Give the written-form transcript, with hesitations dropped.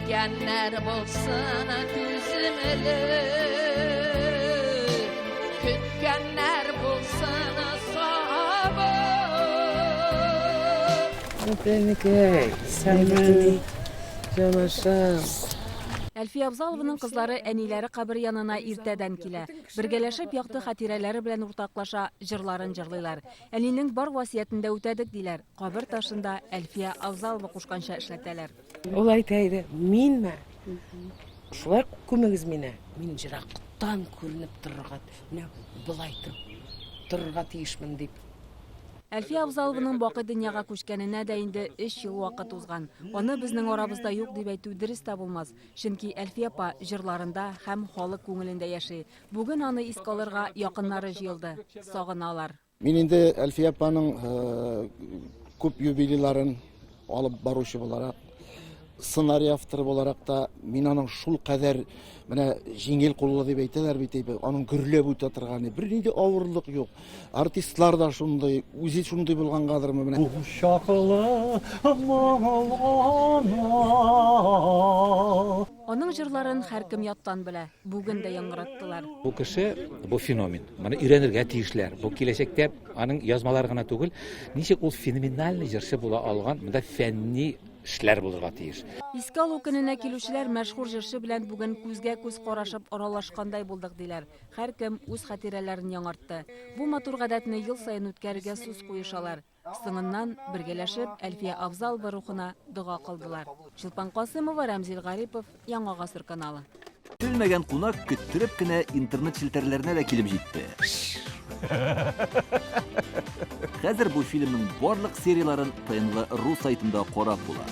Kütkenler bulsun tüzümlü, kütkenler bulsun sabır. Benimki, sen beni canışım. Әлфия Абзалованың кызлары әниләре кабер янына иртәдән килә. Бергәләшеп якты хатирәләре белән уртаклаша, җырларын җырлыйлар. Әнинең бар васиятендә үтәдек диләр. Кабер ташында Әлфия Абзалова кушканча эшләтәләр. Ул әйтәйди, минме? Шулай күмегез мине. Мин җирактан күренеп торырга, менә булай торырга тиешмен дип. Әлфия Абзалованың бакый дөньяга күчкәненә дә инде 3 ел вакыт узган. Аны безнең арабызда юк дип әйтү дөрес тә булмас. Чөнки Әлфия апа җырларында һәм халык күңелендә яши. Бүген аны искә алырга якыннары җыелды, сагыналар. Мин инде Әлфия апаның күп юбилейларын алып баручы буларак, сценарий авторы буларак та мин аның шул кадәр менә җиңел куллы дип әйтәләр бит, аның гөрләп үтә торганы, бер нинди авырлык юк. Артистлар да шундый, үзе шундый булгангадырмы менә. Аның җырларын һәркем яттан белә. Бүген дә яңгыраттылар. Бу кеше, бу феномен. Моны өйрәнергә тиешләр. Бу киләчәктә аның язмалары гына түгел, ничек ул феноменаль җырчы була алган, монда фәнни эшләр булырга тиеш. Искә алу көненә килүчеләр мәшһүр җырчы белән бүген күзгә күз карашып аралашкандай булдык диләр. Һәркем үз хатирәләрен яңартты. Бу матур гадәтне ел саен үткәрергә сүз куешалар. Соңыннан бергәләшеп Әлфия Абзалова рухына дуга кылдылар. Чулпан Касымова, Рамзил Гарипов, Яңа гасыр каналы. Күтелмәгән кунак көттереп кенә интернет челтәрләренә дә килеп җитте. Хәзер бу фильмның барлык серияларын ТНВ.ру сайтында карап була.